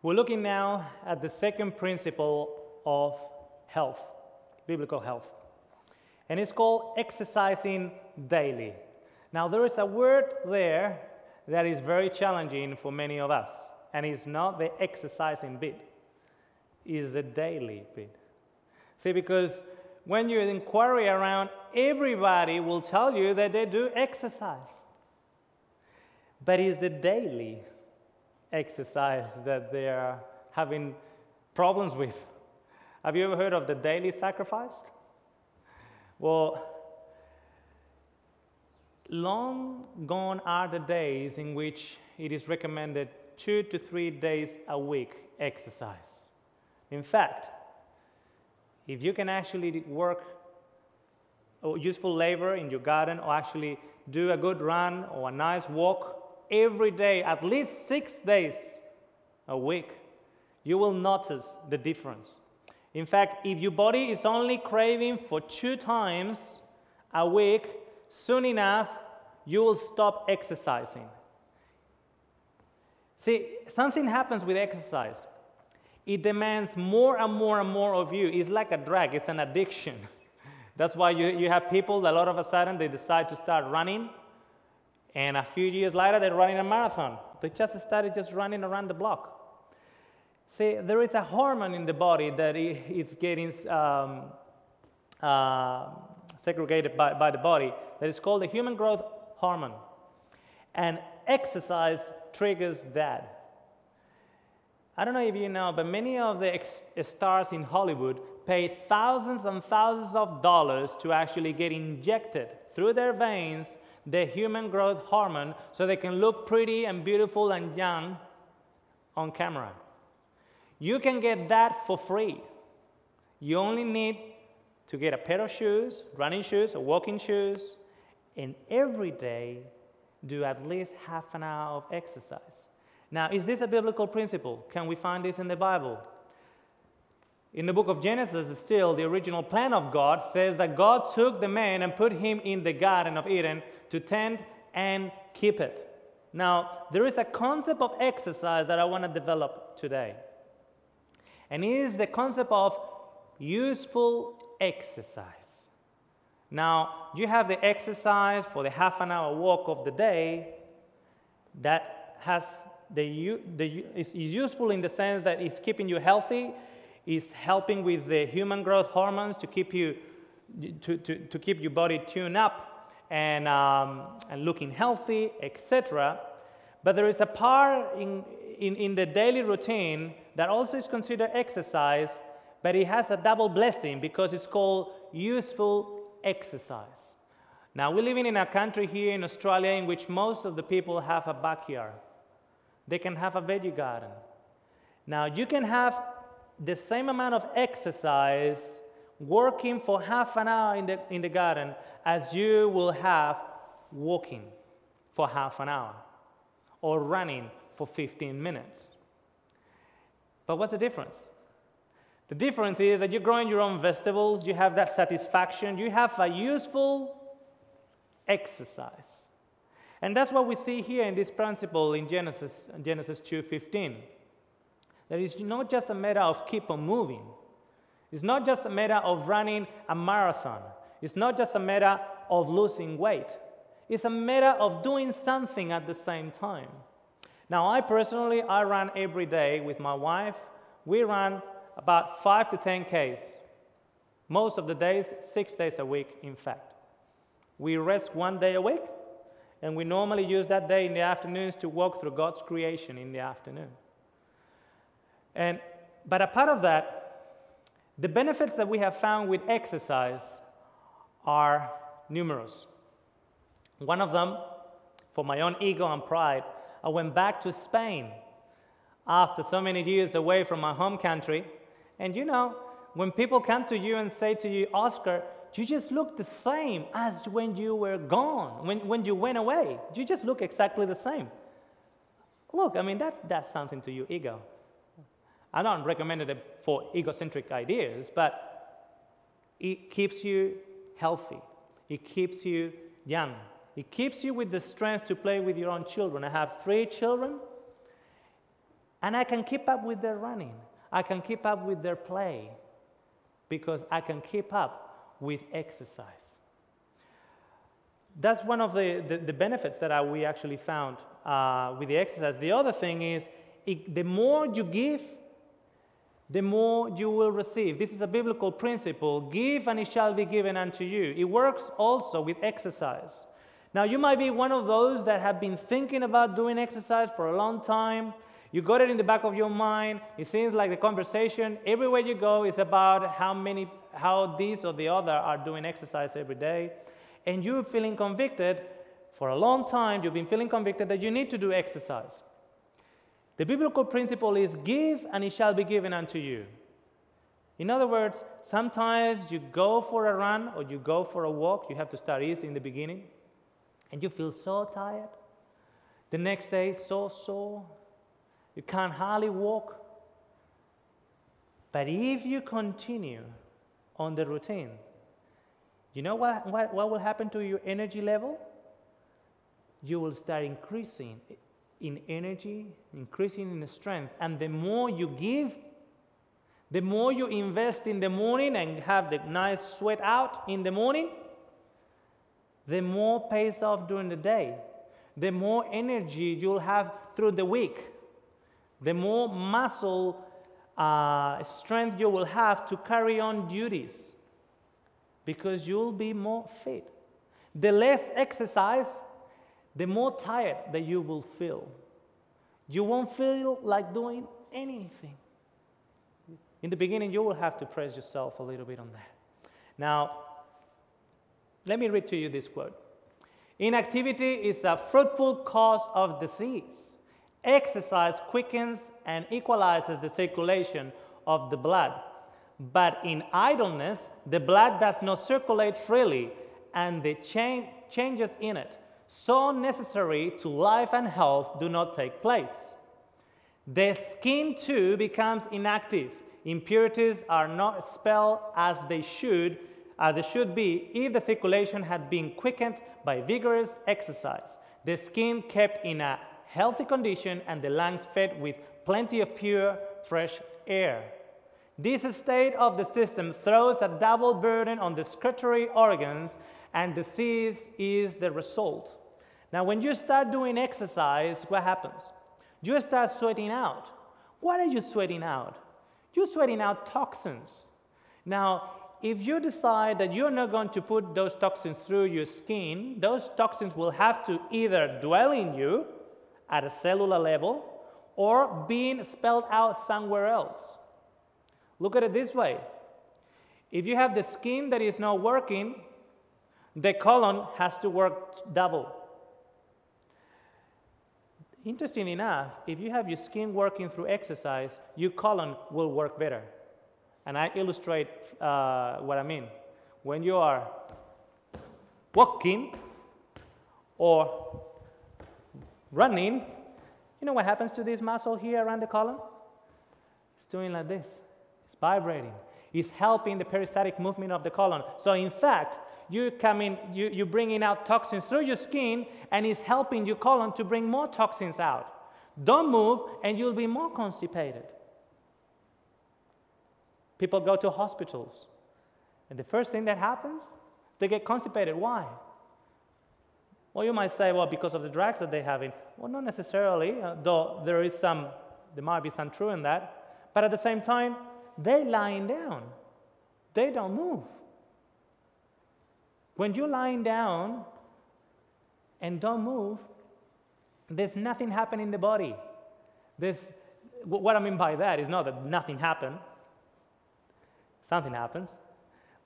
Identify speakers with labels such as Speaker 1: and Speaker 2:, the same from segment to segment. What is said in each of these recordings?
Speaker 1: We're looking now at the second principle of health, biblical health. And it's called exercising daily. Now, there is a word there that is very challenging for many of us, and it's not the exercising bit, it's the daily bit. See, because when you inquire around, everybody will tell you that they do exercise. But it's the daily exercise that they are having problems with. Have you ever heard of the daily sacrifice? Well, long gone are the days in which it is recommended 2 to 3 days a week exercise. In fact, if you can actually work or useful labor in your garden, or actually do a good run or a nice walk every day, at least 6 days a week, you will notice the difference. In fact, if your body is only craving for 2 times a week, soon enough, you will stop exercising. See, something happens with exercise. It demands more and more and more of you. It's like a drug, it's an addiction. That's why you have people that all of a sudden they decide to start running, and a few years later they're running a marathon. They just started running around the block. See, there is a hormone in the body that is getting segregated by the body that is called the human growth hormone. And exercise triggers that. I don't know if you know, but many of the stars in Hollywood pay thousands and thousands of dollars to actually get injected through their veins the human growth hormone so they can look pretty and beautiful and young on camera. You can get that for free. You only need to get a pair of shoes, running shoes or walking shoes, and every day do at least half an hour of exercise. Now, is this a biblical principle? Can we find this in the Bible? In the book of Genesis, still, the original plan of God says that God took the man and put him in the Garden of Eden to tend and keep it. Now, there is a concept of exercise that I want to develop today. And it is the concept of useful exercise. Now, you have the exercise for the half an hour walk of the day that has is useful in the sense that it's keeping you healthy, is helping with the human growth hormones to keep you to keep your body tuned up and looking healthy, etc. But there is a part in the daily routine that also is considered exercise, but it has a double blessing because it's called useful exercise. Now, we're living in a country here in Australia in which most of the people have a backyard. They can have a veggie garden. Now, you can have the same amount of exercise working for half an hour in the garden as you will have walking for half an hour or running for 15 minutes. But what's the difference? The difference is that you're growing your own vegetables, you have that satisfaction, you have a useful exercise. And that's what we see here in this principle in Genesis 2:15. That it's not just a matter of keep on moving. It's not just a matter of running a marathon. It's not just a matter of losing weight. It's a matter of doing something at the same time. Now, I personally run every day with my wife. We run about 5 to 10 Ks. Most of the days, 6 days a week, in fact. We rest 1 day a week, and we normally use that day in the afternoons to walk through God's creation in the afternoon. But a part of that, the benefits that we have found with exercise are numerous. One of them, for my own ego and pride, I went back to Spain after so many years away from my home country. And you know, when people come to you and say to you, Oscar, you just look the same as when you were gone, when you went away. You just look exactly the same. Look, I mean, that's something to your ego. I don't recommend it for egocentric ideas, but it keeps you healthy. It keeps you young. It keeps you with the strength to play with your own children. I have 3 children, And I can keep up with their running. I can keep up with their play because I can keep up with exercise. That's one of the benefits that we actually found with the exercise. The other thing is, the more you give, the more you will receive. This is a biblical principle. Give and it shall be given unto you. It works also with exercise. Now, you might be one of those that have been thinking about doing exercise for a long time. You got it in the back of your mind. It seems like the conversation everywhere you go is about how this or the other are doing exercise every day. And you're feeling convicted for a long time. You've been feeling convicted that you need to do exercise. The biblical principle is give and it shall be given unto you. In other words, sometimes you go for a run or you go for a walk. You have to start easy in the beginning. And you feel so tired. The next day, so sore. You can't hardly walk. But if you continue on the routine, you know what will happen to your energy level? You will start increasing in energy, increasing in strength. And the more you give, the more you invest in the morning and have the nice sweat out in the morning, the more pays off during the day. The more energy you'll have through the week. The more muscle strength you will have to carry on duties, because you'll be more fit. The less exercise, the more tired that you will feel. You won't feel like doing anything. In the beginning, you will have to press yourself a little bit on that. Now, let me read to you this quote. Inactivity is a fruitful cause of disease. Exercise quickens and equalizes the circulation of the blood. But in idleness, the blood does not circulate freely, and the changes in it, so necessary to life and health, do not take place. The skin too becomes inactive. Impurities are not expelled as they should be if the circulation had been quickened by vigorous exercise. The skin kept in a healthy condition and the lungs fed with plenty of pure, fresh air. This state of the system throws a double burden on the excretory organs, and disease is the result. Now, when you start doing exercise, what happens? You start sweating out. What are you sweating out? You're sweating out toxins. Now, if you decide that you're not going to put those toxins through your skin, those toxins will have to either dwell in you at a cellular level or being expelled out somewhere else. Look at it this way. If you have the skin that is not working, the colon has to work double. Interesting enough, if you have your skin working through exercise, your colon will work better. And I illustrate what I mean. When you are walking or running, you know what happens to this muscle here around the colon? It's doing like this. It's vibrating. It's helping the peristaltic movement of the colon. So in fact, you're bringing out toxins through your skin, and it's helping your colon to bring more toxins out. Don't move, and you'll be more constipated. People go to hospitals, and the first thing that happens, they get constipated. Why? Well, you might say, well, because of the drugs that they have in. Well, not necessarily, though there might be some truth in that. But at the same time, they're lying down. They don't move. When you're lying down and don't move, there's nothing happening in the body. What I mean by that is not that nothing happened. Something happens.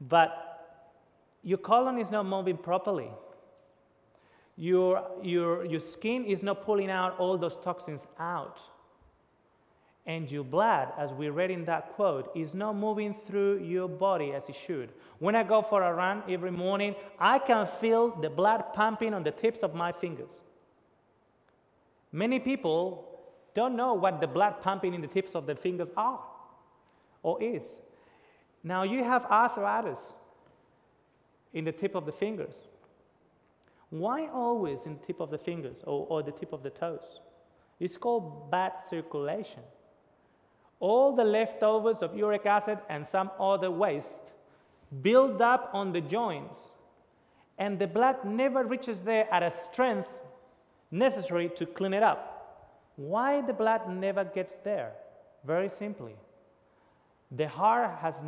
Speaker 1: But your colon is not moving properly. Your skin is not pulling out all those toxins out. And your blood, as we read in that quote, is not moving through your body as it should. When I go for a run every morning, I can feel the blood pumping on the tips of my fingers. Many people don't know what the blood pumping in the tips of their fingers are or is. Now, you have arthritis in the tip of the fingers. Why always in the tip of the fingers or the tip of the toes? It's called bad circulation. all the leftovers of uric acid and some other waste build up on the joints, and the blood never reaches there at a strength necessary to clean it up. Why the blood never gets there? Very simply, the heart has